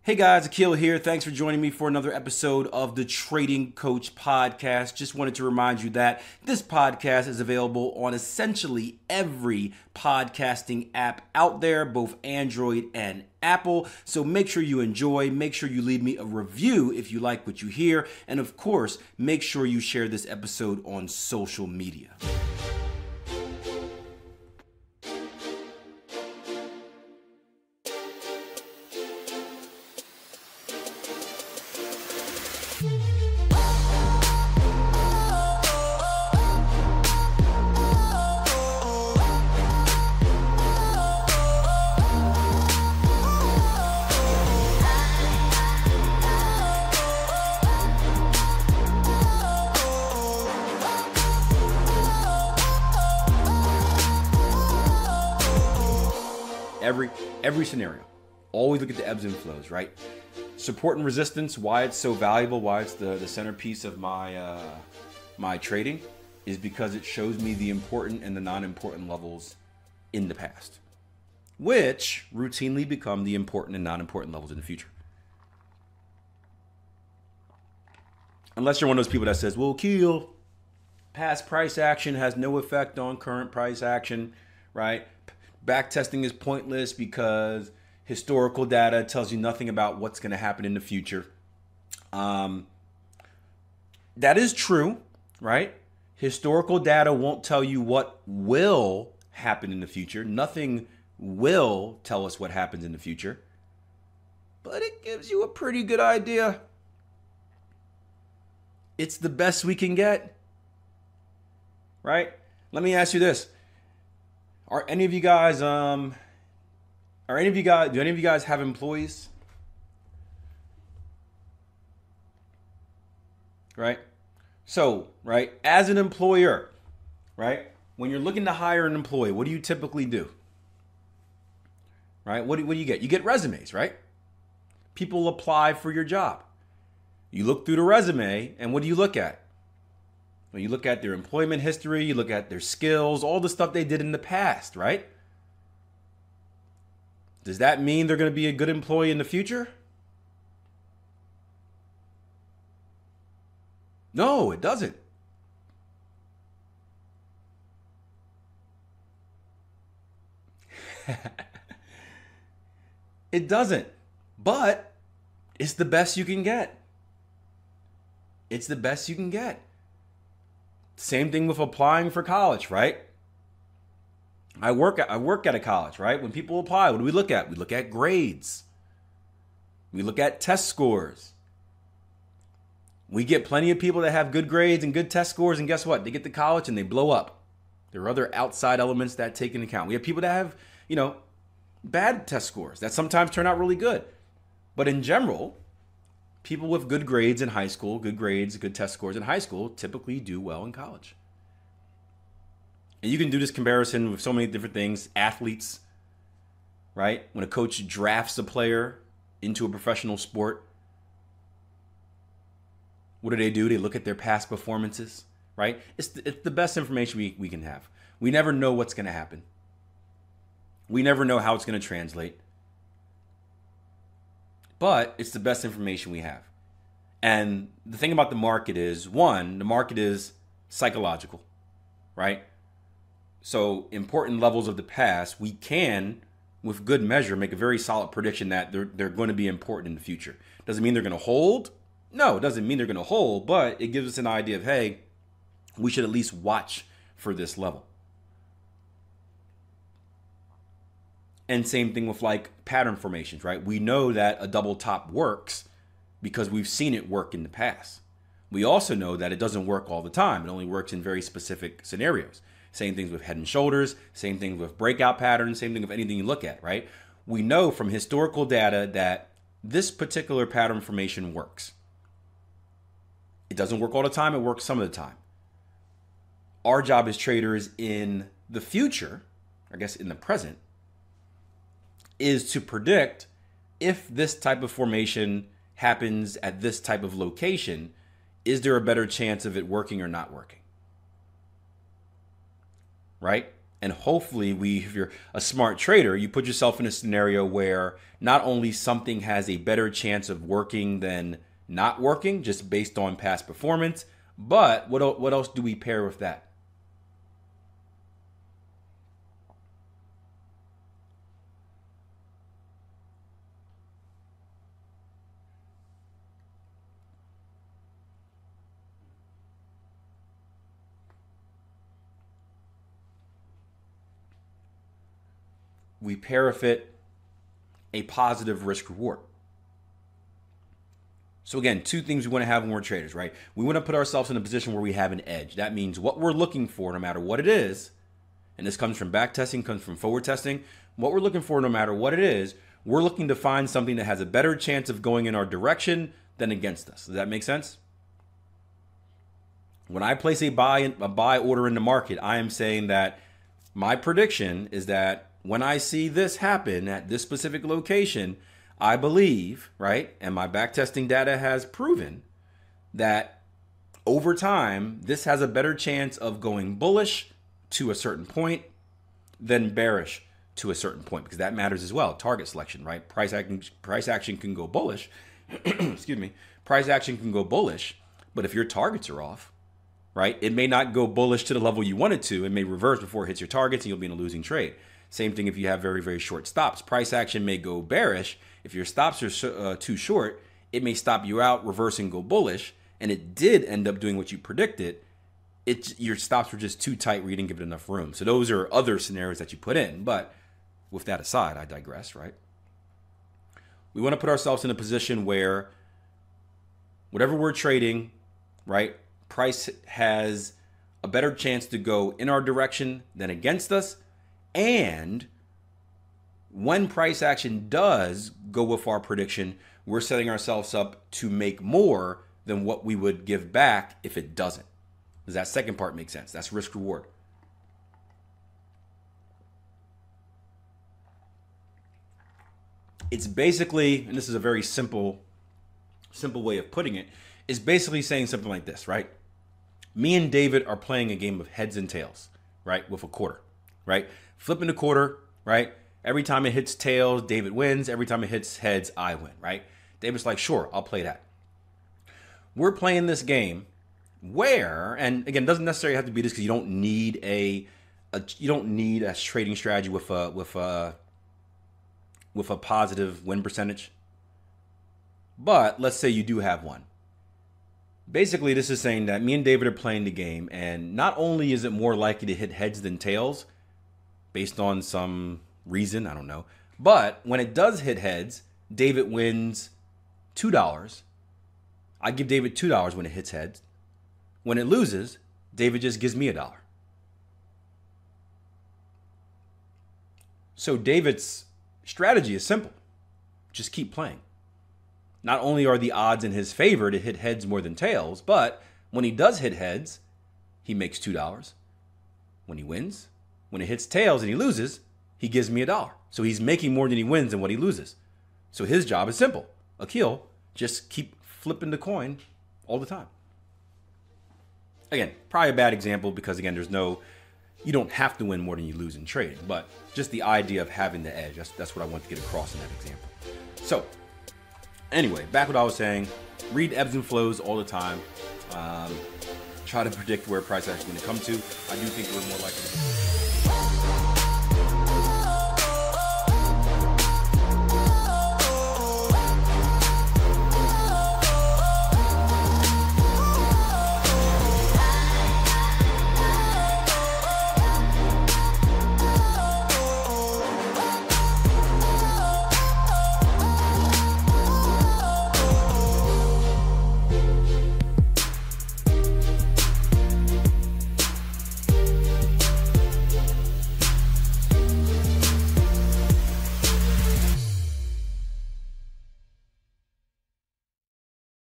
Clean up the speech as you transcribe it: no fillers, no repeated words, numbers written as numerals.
Hey guys, Akil here. Thanks for joining me for another episode of the Trading Coach Podcast. Just wanted to remind you that this podcast is available on essentially every podcasting app out there, both Android and Apple. So make sure you enjoy, make sure you leave me a review if you like what you hear, and of course, make sure you share this episode on social media. Every scenario, always look at the ebbs and flows, right? Support and resistance, why it's so valuable, why it's the centerpiece of my trading, is because it shows me the important and the non-important levels in the past, which routinely become the important and non-important levels in the future. Unless you're one of those people that says, well, Akil, past price action has no effect on current price action, right? Backtesting is pointless because historical data tells you nothing about what's going to happen in the future. That is true, right? Historical data won't tell you what will happen in the future. Nothing will tell us what happens in the future. But it gives you a pretty good idea. It's the best we can get, right? Let me ask you this. Do any of you guys have employees? Right? So, right, as an employer, right, when you're looking to hire an employee, what do you typically do? Right? What do you get? You get resumes, right? People apply for your job. You look through the resume, and what do you look at? Well, you look at their employment history, you look at their skills, all the stuff they did in the past, right? Does that mean they're going to be a good employee in the future? No, it doesn't. It doesn't. But it's the best you can get. It's the best you can get. Same thing with applying for college, right? I work at a college, right? When people apply, what do we look at? We look at grades. We look at test scores. We get plenty of people that have good grades and good test scores, and guess what? They get to college and they blow up. There are other outside elements that take into account. We have people that have, bad test scores that sometimes turn out really good. But in general, people with good grades in high school, good grades, good test scores in high school typically do well in college. And you can do this comparison with so many different things. Athletes, right? When a coach drafts a player into a professional sport, what do? They look at their past performances, right? It's the best information we can have. We never know what's going to happen. We never know how it's going to translate. But it's the best information we have. And the thing about the market is, one, the market is psychological, right? So important levels of the past, we can, with good measure, make a very solid prediction that they're going to be important in the future. Doesn't mean they're going to hold. No, it doesn't mean they're going to hold, but it gives us an idea of, hey, we should at least watch for this level. And same thing with like pattern formations, right? We know that a double top works because we've seen it work in the past. We also know that it doesn't work all the time. It only works in very specific scenarios. Same things with head and shoulders, same thing with breakout patterns, same thing with anything you look at, right? We know from historical data that this particular pattern formation works. It doesn't work all the time, it works some of the time. Our job as traders in the future, I guess in the present, is to predict if this type of formation happens at this type of location, is there a better chance of it working or not working? Right? And hopefully if you're a smart trader, you put yourself in a scenario where not only something has a better chance of working than not working, just based on past performance, but what else do we pair with that? We pair with it a positive risk reward. So again, two things we want to have when we're traders, right? We want to put ourselves in a position where we have an edge. That means what we're looking for, no matter what it is, and this comes from back testing, comes from forward testing, what we're looking for, no matter what it is, we're looking to find something that has a better chance of going in our direction than against us. Does that make sense? When I place a buy order in the market, I am saying that my prediction is that when I see this happen at this specific location, I believe, right, and my backtesting data has proven that over time, this has a better chance of going bullish to a certain point than bearish to a certain point, because that matters as well. Target selection, right? Price action can go bullish. Excuse me. Price action can go bullish, but if your targets are off, right, it may not go bullish to the level you want it to. It may reverse before it hits your targets and you'll be in a losing trade. Same thing if you have very, very short stops. Price action may go bearish. If your stops are too short, it may stop you out, reverse and go bullish. And it did end up doing what you predicted. Your stops were just too tight where you didn't give it enough room. So those are other scenarios that you put in. But with that aside, I digress, right? We want to put ourselves in a position where whatever we're trading, right, price has a better chance to go in our direction than against us. And when price action does go with our prediction, we're setting ourselves up to make more than what we would give back if it doesn't. Does that second part make sense? That's risk reward. It's basically, and this is a very simple way of putting it, is basically saying something like this, right? Me and David are playing a game of heads and tails, right? With a quarter, right? Flipping the quarter, right? Every time it hits tails, David wins. Every time it hits heads, I win, right? David's like, sure, I'll play that. We're playing this game where, and again, it doesn't necessarily have to be this because you don't need a trading strategy with a positive win percentage. But let's say you do have one. Basically, this is saying that me and David are playing the game, and not only is it more likely to hit heads than tails, based on some reason, I don't know, but when it does hit heads, David wins $2. I give David $2 when it hits heads. When it loses, David just gives me $1. So David's strategy is simple. Just keep playing. Not only are the odds in his favor to hit heads more than tails, but when he does hit heads, he makes $2. When he wins, when it hits tails and he loses, he gives me $1. So he's making more than he wins than what he loses. So his job is simple. Akil, just keep flipping the coin all the time. Again, probably a bad example because, again, you don't have to win more than you lose in trading, but just the idea of having the edge, that's what I want to get across in that example. So anyway, back what I was saying, read ebbs and flows all the time. Try to predict where price action is going to come to. I do think we're more likely to